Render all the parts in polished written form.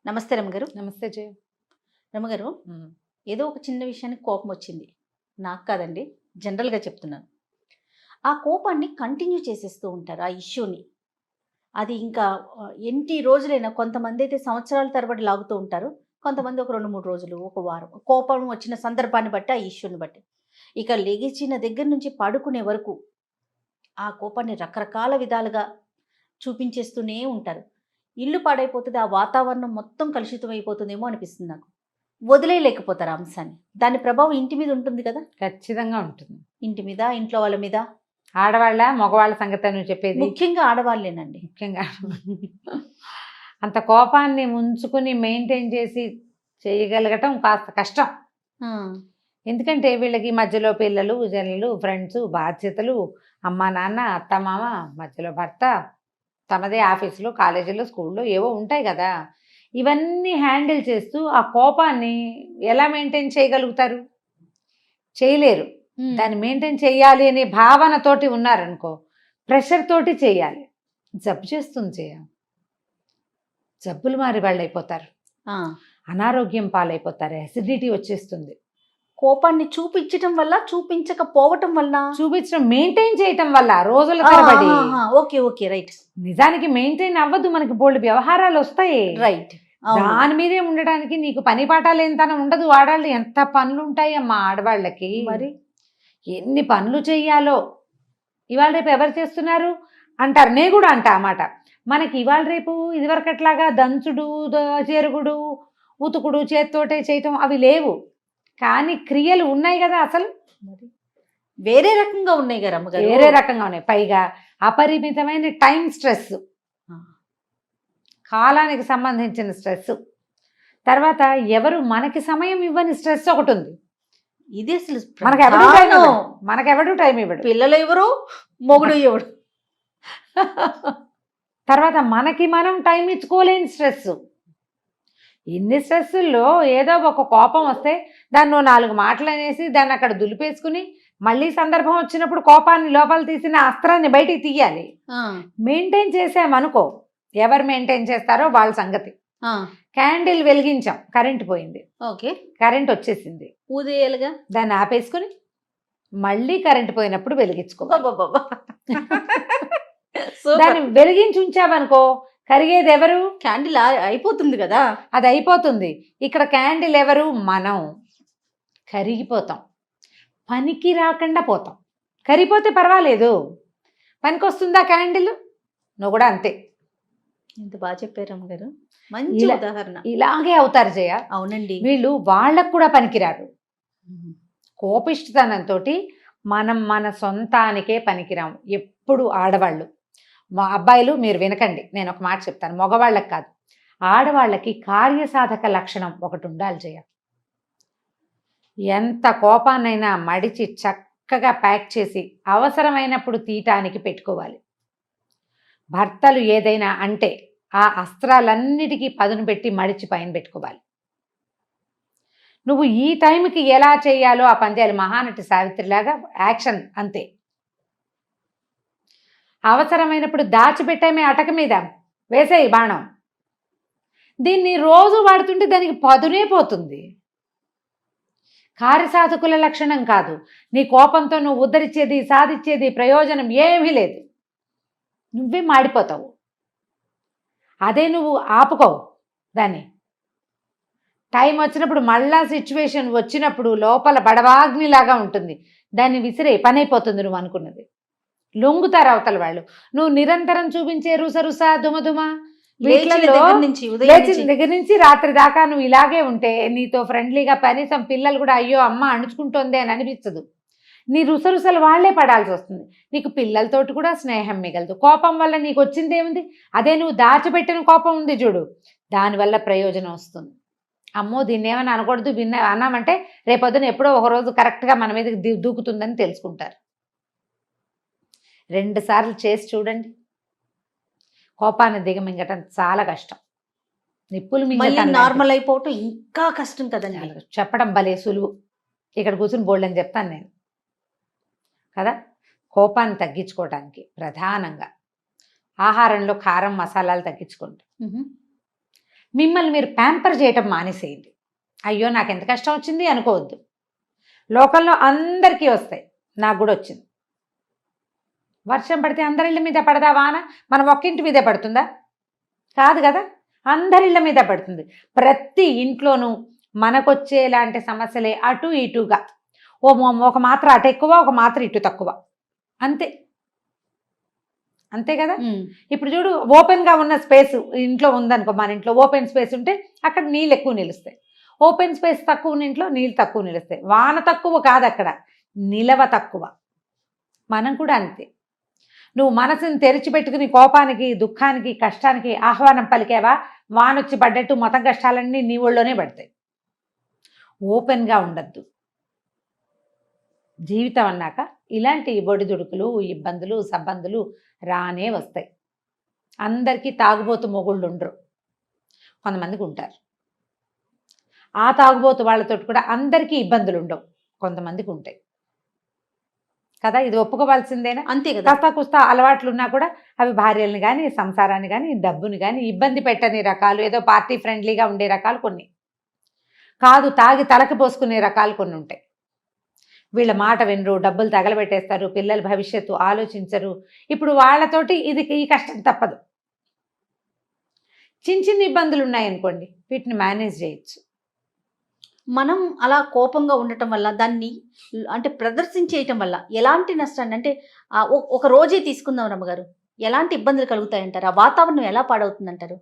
నమస్తే రమగారు. నమస్తే జయ. రమగారు, ఏదో ఒక చిన్న విషయానికి కోపం వచ్చింది. నాకు కాదండి, జనరల్గా చెప్తున్నాను. ఆ కోపాన్ని కంటిన్యూ చేసేస్తూ ఉంటారు ఆ ఇష్యూని. అది ఇంకా ఎన్ని రోజులైనా, కొంతమంది అయితే సంవత్సరాల తరబడి లాగుతూ ఉంటారు. కొంతమంది ఒక 2-3 రోజులు, ఒక వారం. కోపం వచ్చిన సందర్భాన్ని బట్టి, ఆ ఇష్యూని బట్టి. ఇక లెగిచిన దగ్గర నుంచి పడుకునే వరకు ఆ కోపాన్ని రకరకాల విధాలుగా చూపించేస్తూనే ఉంటారు. ఇల్లు పాడైపోతుంది, ఆ వాతావరణం మొత్తం కలుషితం అయిపోతుందేమో అనిపిస్తుంది నాకు. వదిలేయలేకపోతారు ఆ అంశాన్ని. దాని ప్రభావం ఇంటి మీద ఉంటుంది కదా. ఖచ్చితంగా ఉంటుంది. ఇంటి మీద, ఇంట్లో వాళ్ళ మీద. ఆడవాళ్ళ మగవాళ్ళ సంగతి నువ్వు చెప్పేది? ముఖ్యంగా ఆడవాళ్ళేనండి. ముఖ్యంగా అంత కోపాన్ని ఉంచుకుని మెయింటైన్ చేసి చేయగలగటం కాస్త కష్టం. ఎందుకంటే వీళ్ళకి మధ్యలో పిల్లలు, జల్లులు, ఫ్రెండ్స్, బాధ్యతలు, అమ్మ నాన్న, అత్త మామ, మధ్యలో భర్త, తమదే ఆఫీసులో, కాలేజీలో, స్కూల్లో ఏవో ఉంటాయి కదా. ఇవన్నీ హ్యాండిల్ చేస్తూ ఆ కోపాన్ని ఎలా మెయింటైన్ చేయగలుగుతారు? చేయలేరు. దాన్ని మెయింటైన్ చేయాలి అనే భావనతోటి ఉన్నారనుకో, ప్రెషర్ తోటి చేయాలి. జబ్బు చేస్తుంది చేయాలి. జబ్బులు మారి వాళ్ళు అయిపోతారు, అనారోగ్యం పాలైపోతారు, అసిడిటీ వచ్చేస్తుంది. కోపాన్ని చూపించటం వల్ల, చూపించకపోవటం వల్ల, చూపించడం మెయింటైన్ చేయటం వల్ల రోజుల తరబడి. Okay okay, right. నిజానికి మెయింటైన్ అవ్వదు, మనకి బోల్డ్ వ్యవహారాలు వస్తాయి. రైట్. దాని మీదే ఉండడానికి నీకు పని పాఠాలు ఎంతన ఉండదు. ఆడవాళ్ళు ఎంత పనులు ఉంటాయి అమ్మా ఆడవాళ్ళకి. మరి ఎన్ని పనులు చెయ్యాలో. ఇవాళ రేపు ఎవరు చేస్తున్నారు అంటారు. నేను కూడా అంటా అన్నమాట. మనకి ఇవాళ రేపు ఇదివరకట్లాగా దంచుడు, చెరుగుడు, ఉతుకుడు, చేత్తోటే చేయటం అవి లేవు. కానీ క్రియలు ఉన్నాయి కదా. అసలు మరి వేరే రకంగా ఉన్నాయి కదా అమ్మగారు. వేరే రకంగా ఉన్నాయి. పైగా అపరిమితమైన టైం స్ట్రెస్, కాలానికి సంబంధించిన స్ట్రెస్. తర్వాత ఎవరు మనకి సమయం ఇవ్వని స్ట్రెస్ ఒకటి ఉంది. ఇది అసలు మనకెవడు టైం ఇవ్వడు. పిల్లలు ఎవరు, మొగుడు ఎవడు. తర్వాత మనకి మనం టైం ఇచ్చుకోలేని స్ట్రెస్. ఇన్ని స్ట్రెస్సుల్లో ఏదో ఒక కోపం వస్తే దాన్ని 4 మాటలు అనేసి దాన్ని అక్కడ దులిపేసుకుని మళ్ళీ సందర్భం వచ్చినప్పుడు కోపాన్ని లోపల తీసిన అస్త్రాన్ని బయటికి తీయాలి. మెయింటైన్ చేసామనుకో, ఎవరు మెయింటైన్ చేస్తారో వాళ్ళ సంగతి. క్యాండిల్ వెలిగించాం, కరెంట్ పోయింది. ఓకే, కరెంట్ వచ్చేసింది, ఊదేయాలిగా. దాన్ని ఆపేసుకుని మళ్ళీ కరెంట్ పోయినప్పుడు వెలిగించుకో. దాన్ని వెలిగించి ఉంచామనుకో, కరిగేది ఎవరు? క్యాండిల్ అయిపోతుంది కదా, అది అయిపోతుంది. ఇక్కడ క్యాండిల్ ఎవరు? మనం. కరిగిపోతాం, పనికి రాకుండా పోతాం. కరిగిపోతే పర్వాలేదు, పనికి వస్తుందా క్యాండిల్? నువ్వు కూడా అంతే. ఎంత బాగా చెప్పారు అమ్మగారు, మంచి ఉదాహరణ. ఇలాగే అవుతారు జయ. అవునండి. వీళ్ళు వాళ్ళకు కూడా పనికిరారు. కోపిష్టతనంతో మనం మన సొంతానికే పనికిరాము ఎప్పుడు. ఆడవాళ్ళు, మా అబ్బాయిలు మీరు వినకండి, నేను ఒక మాట చెప్తాను. మగవాళ్ళకి కాదు, ఆడవాళ్ళకి కార్యసాధక లక్షణం ఒకటి ఉండాలి జయ. ఎంత కోపాన్నైనా మడిచి చక్కగా ప్యాక్ చేసి అవసరమైనప్పుడు తీయటానికి పెట్టుకోవాలి. భర్తలు ఏదైనా అంటే ఆ అస్త్రాలన్నిటికీ పదును పెట్టి మడిచి పైన పెట్టుకోవాలి. నువ్వు ఈ టైంకి ఎలా చేయాలో ఆ పని చేయాలి. మహానటి సావిత్రిలాగా యాక్షన్ అంతే. అవసరమైనప్పుడు దాచిపెట్టామే అటక మీద వేసేయి బాణం. దీన్ని రోజు వాడుతుంటే దానికి పదునే పోతుంది. కార్యసాధకుల లక్షణం కాదు. నీ కోపంతో నువ్వు ఉద్ధరించేది, సాధించేది ప్రయోజనం ఏమీ లేదు. నువ్వే మాడిపోతావు. అదే నువ్వు ఆపుకోవు దాన్ని. టైం వచ్చినప్పుడు మళ్ళా సిచ్యువేషన్ వచ్చినప్పుడు లోపల బడవాగ్నిలాగా ఉంటుంది, దాన్ని విసిరే పని అయిపోతుంది నువ్వు అనుకున్నది. లొంగుతారు అవతల వాళ్ళు. నువ్వు నిరంతరం చూపించే రుసరుస దుమదుమ లేచిన దగ్గర నుంచి రాత్రి దాకా నువ్వు ఇలాగే ఉంటే నీతో ఫ్రెండ్లీగా కనీసం పిల్లలు కూడా అయ్యో అమ్మ అణుచుకుంటోంది అని అనిపించదు. నీ రుసరుసలు వాళ్లే పడాల్సి వస్తుంది. నీకు పిల్లలతోటి కూడా స్నేహం మిగలదు. కోపం వల్ల నీకు వచ్చింది ఏముంది? అదే నువ్వు దాచిపెట్టిన కోపం ఉంది చూడు, దానివల్ల ప్రయోజనం వస్తుంది. అమ్మో దీన్ని ఏమైనా అనకూడదు, అన్నామంటే రేపొద్దున ఎప్పుడో ఒకరోజు కరెక్ట్గా మన మీదకి దూకుతుందని తెలుసుకుంటారు. 2 సార్లు చేసి చూడండి. కోపాన్ని దిగమింగటం చాలా కష్టం. నిప్పులు మింగటం నార్మల్ అయిపోవటం ఇంకా కష్టం కదండి. చెప్పడం భలే సులువు, ఇక్కడ కూర్చుని బోల్డని చెప్తాను నేను కదా. కోపాన్ని తగ్గించుకోవడానికి ప్రధానంగా ఆహారంలో కారం మసాలాలు తగ్గించుకుంటాం. మిమ్మల్ని మీరు ప్యాంపర్ చేయటం మానేసేయండి. అయ్యో నాకు ఎంత కష్టం వచ్చింది అనుకోవద్దు. లోకంలో అందరికీ వస్తాయి, నాకు కూడా వచ్చింది. వర్షం పడితే అందరిళ్ళ మీద పడదా వాన? మనం ఒక్కింటి మీదే పడుతుందా? కాదు కదా, అందరిళ్ళ మీద పడుతుంది. ప్రతి ఇంట్లోనూ మనకొచ్చేలాంటి సమస్యలే అటు ఇటుగా, ఒక మాత్ర అటు ఎక్కువ, ఒక మాత్ర ఇటు తక్కువ, అంతే అంతే కదా. ఇప్పుడు చూడు, ఓపెన్గా ఉన్న స్పేస్ ఇంట్లో ఉందనుకో, మన ఇంట్లో ఓపెన్ స్పేస్ ఉంటే అక్కడ నీళ్ళు ఎక్కువ నిలుస్తాయి. ఓపెన్ స్పేస్ తక్కువ ఉన్న ఇంట్లో నీళ్ళు తక్కువ నిలుస్తాయి. వాన తక్కువ కాదు, అక్కడ నిలవ తక్కువ. మనం కూడా అంతే. నువ్వు మనసుని తెరిచిపెట్టుకుని కోపానికి, దుఃఖానికి, కష్టానికి ఆహ్వానం పలికావా, వానొచ్చి పడ్డట్టు మొత్తం కష్టాలన్నీ నీ ఒళ్ళోనే పడతాయి. ఓపెన్గా ఉండద్దు. జీవితం అన్నాక ఇలాంటి బొడిదుడుకులు, ఇబ్బందులు, సబ్బందులు రానే వస్తాయి. అందరికీ తాగుబోతు మొగుళ్ళు ఉండరు, కొంతమందికి ఉంటారు. ఆ తాగుబోతు వాళ్ళతో కూడా అందరికీ ఇబ్బందులు ఉండవు, కొంతమందికి ఉంటాయి కదా. ఇది ఒప్పుకోవాల్సిందేనా? అంతే కదా. కాస్త కుస్తా అలవాట్లు ఉన్నా కూడా అవి భార్యల్ని కానీ, సంసారాన్ని కానీ, డబ్బుని కానీ ఇబ్బంది పెట్టని రకాలు, ఏదో పార్టీ ఫ్రెండ్లీగా ఉండే రకాలు కొన్ని, కాదు తాగి తలకి పోసుకునే రకాలు కొన్ని ఉంటాయి. వీళ్ళ మాట వినరు, డబ్బులు తగలబెట్టేస్తారు, పిల్లల భవిష్యత్తు ఆలోచించరు. ఇప్పుడు వాళ్ళతోటి ఈ కష్టం తప్పదు. చిన్న చిన్న ఇబ్బందులు ఉన్నాయనుకోండి, వీటిని మేనేజ్ చేయొచ్చు. మనం అలా కోపంగా ఉండటం వల్ల, దాన్ని అంటే ప్రదర్శించేయటం వల్ల ఎలాంటి నష్టాన్ని, అంటే ఒక రోజే తీసుకుందాం రమ్మగారు, ఎలాంటి ఇబ్బందులు కలుగుతాయంటారు? ఆ వాతావరణం ఎలా పాడవుతుందంటారు?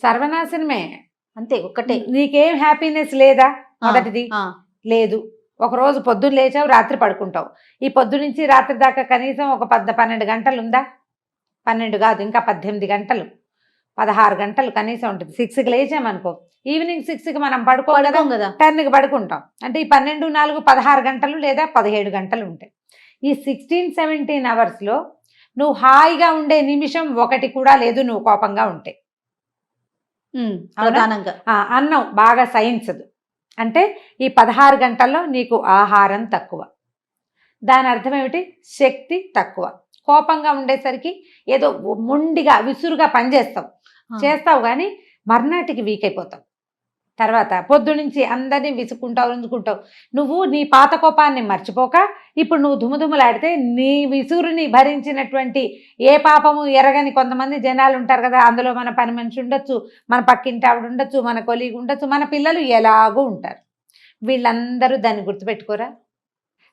సర్వనాశనమే. అంతే, ఒక్కటే. నీకేం హ్యాపీనెస్ లేదా? మొదటిది లేదు. ఒకరోజు పొద్దున్న లేచావు, రాత్రి పడుకుంటావు. ఈ పొద్దు నుంచి రాత్రి దాకా కనీసం ఒక 10-12 గంటలు ఉందా? 12 కాదు, ఇంకా 18 గంటలు, 16 గంటలు కనీసం ఉంటుంది. 6కి లేచామనుకో, ఈవినింగ్ 6కి మనం పడుకోం కదా, 10కి పడుకుంటాం. అంటే ఈ 12, 4, 16 గంటలు లేదా 17 గంటలు ఉంటాయి. ఈ 16-17 అవర్స్లో నువ్వు హాయిగా ఉండే నిమిషం ఒకటి కూడా లేదు, నువ్వు కోపంగా ఉంటే. ప్రధానంగా అన్నం బాగా సహించదు. అంటే ఈ 16 గంటల్లో నీకు ఆహారం తక్కువ. దాని అర్థం ఏమిటి? శక్తి తక్కువ. కోపంగా ఉండేసరికి ఏదో మొండిగా, విసురుగా చేస్తావు కానీ మర్నాటికి వీక్ అయిపోతావు. తర్వాత పొద్దు నుంచి అందరినీ విసుకుంటావు. నువ్వు నీ పాత కోపాన్ని మర్చిపోక ఇప్పుడు నువ్వు దుమ్ములాడితే నీ విసురుని భరించినటువంటి ఏ పాపము ఎరగని కొంతమంది జనాలు ఉంటారు కదా. అందులో మన పని మనిషి ఉండొచ్చు, మన పక్కింటి ఆవిడ ఉండొచ్చు, మన కొలీగ్ ఉండొచ్చు, మన పిల్లలు ఎలాగూ ఉంటారు. వీళ్ళందరూ దాన్ని గుర్తుపెట్టుకోరా?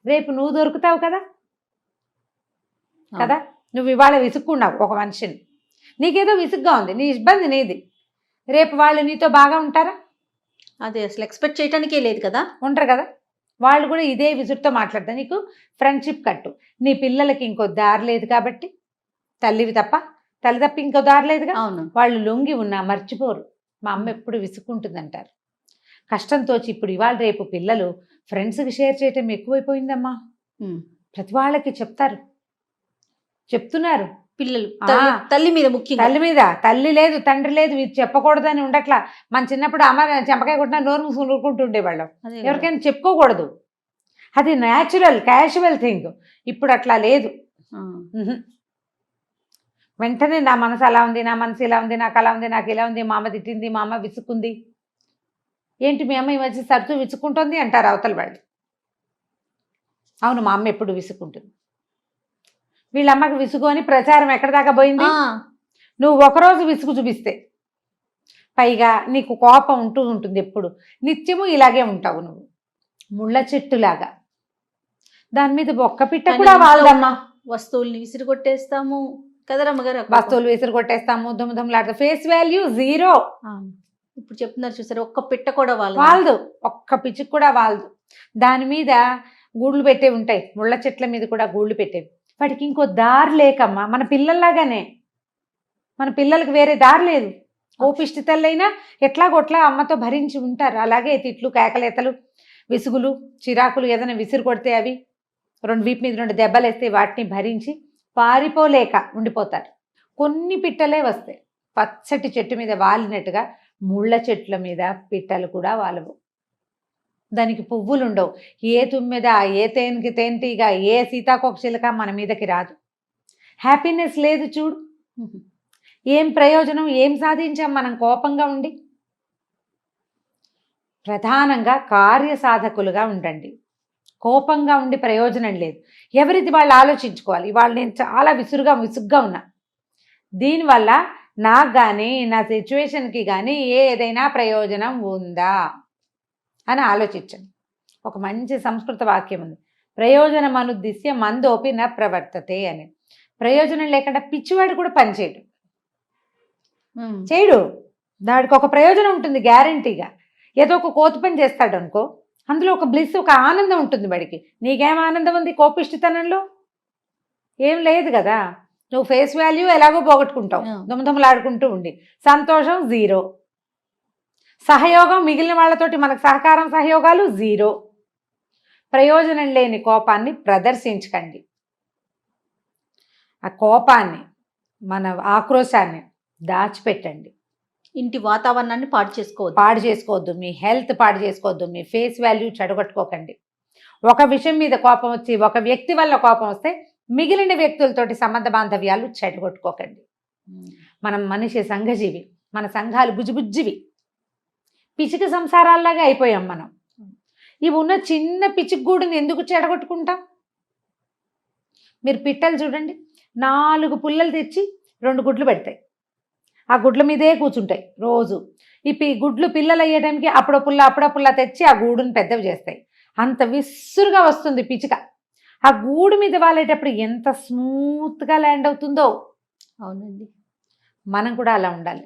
రేపు నువ్వు దొరుకుతావు కదా. నువ్వు ఇవాళ విసుక్కున్నావు ఒక మనిషిని, నీకేదో విసుగ్గా ఉంది, నీ ఇబ్బంది నీది. రేపు వాళ్ళు నీతో బాగా ఉంటారా? అది అసలు ఎక్స్పెక్ట్ చేయడానికే లేదు కదా. ఉంటారు కదా. వాళ్ళు కూడా ఇదే విసురుతో మాట్లాడతారు. నీకు ఫ్రెండ్షిప్ కట్టు. నీ పిల్లలకి ఇంకో దారి లేదు కాబట్టి, తల్లి తప్ప ఇంకో దారి లేదుగా. అవును. వాళ్ళు లొంగి ఉన్నా మర్చిపోరు. మా అమ్మ ఎప్పుడు విసుక్కుంటుందంటారు. కష్టంతో ఇప్పుడు ఇవాళ రేపు పిల్లలు ఫ్రెండ్స్కి షేర్ చేయటం ఎక్కువైపోయిందమ్మా. ప్రతి వాళ్ళకి చెప్తున్నారు పిల్లలు. తల్లి మీద ముఖ్యంగా, తల్లి లేదు, తండ్రి లేదు, ఇది చెప్పకూడదని ఉండట్లా. మన చిన్నప్పుడు అమ్మ చెంపకాయ కొట్టినా నోరు మూసుకుని ఊరుకుంటుండేవాళ్ళం. ఎవరికైనా చెప్పుకోకూడదు, అది న్యాచురల్ క్యాజువల్ థింగ్. ఇప్పుడు అట్లా లేదు. వెంటనే నా మనసు అలా ఉంది, నా మనసు ఇలా ఉంది, నాకు అలా ఉంది, నాకు ఇలా ఉంది, మా అమ్మ తిట్టింది, మా అమ్మ విసుక్కుంది. ఏంటి మీ అమ్మ ఈ మధ్య తరచూ విసుక్కుంటుంది అంటారు అవతల వాళ్ళు. అవును, మా అమ్మ ఎప్పుడు విసుక్కుంటుంది. వీళ్ళ అమ్మకి విసుగు అని ప్రచారం ఎక్కడ దాకా పోయింది. నువ్వు ఒకరోజు విసుగు చూపిస్తే, పైగా నీకు కోపం ఉంటుంది ఎప్పుడు, నిత్యము ఇలాగే ఉంటావు నువ్వు, ముళ్ళ చెట్టులాగా. దాని మీద ఒక్క పిట్ట కూడా వాళ్ళదమ్మా. వస్తువుల్ని విసిరి కొట్టేస్తాము కదరమ్మగారు, వస్తువులు విసిరి కొట్టేస్తాము, దుమ్ములాడతాం, ఫేస్ వాల్యూ 0. ఇప్పుడు చెప్తున్నారు చూసారు, ఒక్క పిట్ట కూడా వాళ్ళదు, ఒక్క పిచ్చుకు కూడా వాళ్ళదు. దాని మీద గూళ్ళు పెట్టే ఉంటాయి, ముళ్ళ చెట్ల మీద కూడా గూళ్ళు పెట్టేవి. వాటికి ఇంకో దారి లేకమ్మా. మన పిల్లల్లాగానే, మన పిల్లలకి వేరే దారి లేదు. కోపిష్టి తల్లైనా ఎట్లాగొట్లా అమ్మతో భరించి ఉంటారు. అలాగే తిట్లు, కేకలేతలు, విసుగులు, చిరాకులు, ఏదైనా విసిరు కొడితే అవి వీపు మీద 2 దెబ్బలు వేస్తే వాటిని భరించి పారిపోలేక ఉండిపోతారు. కొన్ని పిట్టలే వస్తాయి, పచ్చటి చెట్టు మీద వాలినట్టుగా. ముళ్ళ చెట్ల మీద పిట్టలు కూడా వాలవు. దానికి పువ్వులు ఉండవు. ఏ తుమ్మెద, ఏ తేనెటీగ, ఏ సీతాకోకచిలుక మన మీదకి రాదు. హ్యాపీనెస్ లేదు చూడు. ఏం ప్రయోజనం, ఏం సాధించాం మనం కోపంగా ఉండి? ప్రధానంగా కార్యసాధకులుగా ఉండండి. కోపంగా ఉండి ప్రయోజనం లేదు. ఎవరిది వాళ్ళు ఆలోచించుకోవాలి. ఇవాళ నేను చాలా విసుగ్గా ఉన్నా, దీనివల్ల నాకు కానీ నా సిచ్యువేషన్కి కానీ ఏదైనా ప్రయోజనం ఉందా అని ఆలోచించండి. ఒక మంచి సంస్కృత వాక్యం ఉంది, ప్రయోజనం అనుద్దిశ్య మందోపి న ప్రవర్తతే అని. ప్రయోజనం లేకుండా పిచ్చివాడు కూడా పనిచేయడు, చేయడు. దానికి ఒక ప్రయోజనం ఉంటుంది గ్యారంటీగా. ఏదో ఒక కోతి పని చేస్తాడు అనుకో, అందులో ఒక బ్లిస్, ఒక ఆనందం ఉంటుంది వాడికి. నీకేం ఆనందం ఉంది కోపిష్టితనంలో? ఏం లేదు కదా. నువ్వు ఫేస్ వాల్యూ ఎలాగో పోగొట్టుకుంటావు, దుమదుమలాడుకుంటూ ఉండి. సంతోషం జీరో, సహయోగం మిగిలిన వాళ్ళతోటి మనకు సహకారం సహయోగాలు జీరో. ప్రయోజనం లేని కోపాన్ని ప్రదర్శించకండి. ఆ కోపాన్ని, మన ఆక్రోశాన్ని దాచిపెట్టండి. ఇంటి వాతావరణాన్ని పాడు చేసుకోవద్దు, మీ హెల్త్ పాడు చేసుకోవద్దు, మీ ఫేస్ వాల్యూ చెడగొట్టుకోకండి. ఒక విషయం మీద కోపం వచ్చి, ఒక వ్యక్తి వల్ల కోపం వస్తే మిగిలిన వ్యక్తులతోటి సంబంధ బాంధవ్యాలు చెడగొట్టుకోకండి. మనం మనిషి సంఘజీవి, మన సంఘాలు బుజ్జిబుజ్జివి, పిచ్చిక సంసారాల్లాగా అయిపోయాం మనం. ఇవి ఉన్న చిన్న పిచ్చిగూడుని ఎందుకు చెడగొట్టుకుంటాం? మీరు పిట్టలు చూడండి, 4 పుల్లలు తెచ్చి 2 గుడ్లు పెడతాయి, ఆ గుడ్ల మీదే కూర్చుంటాయి రోజు. ఈ గుడ్లు పిల్లలు అయ్యే టైంకి అప్పుడో పుల్ల తెచ్చి ఆ గూడుని పెద్దవి చేస్తాయి. అంత విసురుగా వస్తుంది పిచ్చిక. ఆ గూడు మీద వాలేటప్పుడు ఎంత స్మూత్గా ల్యాండ్ అవుతుందో. అవునండి, మనం కూడా అలా ఉండాలి.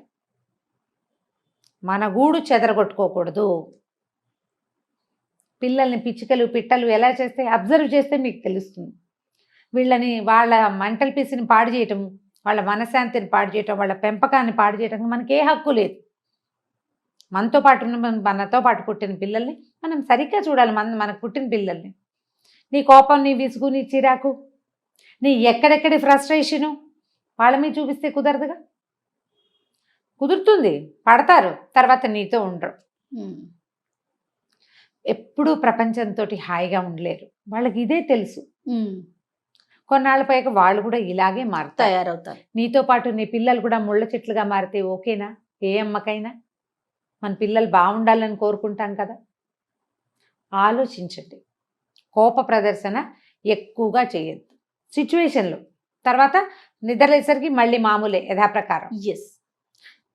మన గూడు చెదరగొట్టుకోకూడదు. పిల్లల్ని పిచ్చికలు పిట్టలు ఎలా చేస్తే అబ్జర్వ్ చేస్తే మీకు తెలుస్తుంది. వీళ్ళని, వాళ్ళ మెంటల్ పీస్ని పాడు చేయటం, వాళ్ళ మనశ్శాంతిని పాడు చేయటం, వాళ్ళ పెంపకాన్ని పాడు చేయటం మనకి ఏ హక్కు లేదు. మనతో పాటు పుట్టిన పిల్లల్ని మనం సరిగ్గా చూడాలి. మనకు పుట్టిన పిల్లల్ని. నీ కోపం, నీ విసుగు, నీ చిరాకు, నీ ఎక్కడెక్కడి ఫ్రస్ట్రేషను వాళ్ళ మీద చూపిస్తే కుదరదుగా. కుదురుతుంది, పడతారు, తర్వాత నీతో ఉండరు. ఎప్పుడూ ప్రపంచంతో హాయిగా ఉండలేరు. వాళ్ళకి ఇదే తెలుసు. కొన్నాళ్ళ పైగా వాళ్ళు కూడా ఇలాగే తయారవుతారు. నీతో పాటు నీ పిల్లలు కూడా ముళ్ళ చెట్లుగా మారితే ఓకేనా? ఏ అమ్మకైనా మన పిల్లలు బాగుండాలని కోరుకుంటాం కదా. ఆలోచించండి. కోప ప్రదర్శన ఎక్కువగా చేయొద్దు సిచ్యువేషన్లో. తర్వాత నిద్రలేసరికి మళ్ళీ మామూలే, యథాప్రకారం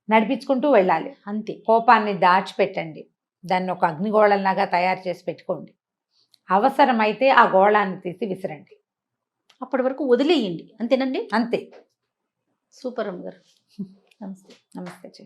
నడిపించుకుంటూ వెళ్ళాలి. అంతే. కోపాన్ని దాచిపెట్టండి, దాన్ని ఒక అగ్నిగోళంలాగా తయారు చేసి పెట్టుకోండి. అవసరమైతే ఆ గోళాన్ని తీసి విసిరండి, అప్పటి వరకు వదిలేయండి. అంతేనండి? అంతే. సూపర్ అమ్మగారు. నమస్తే. నమస్తే.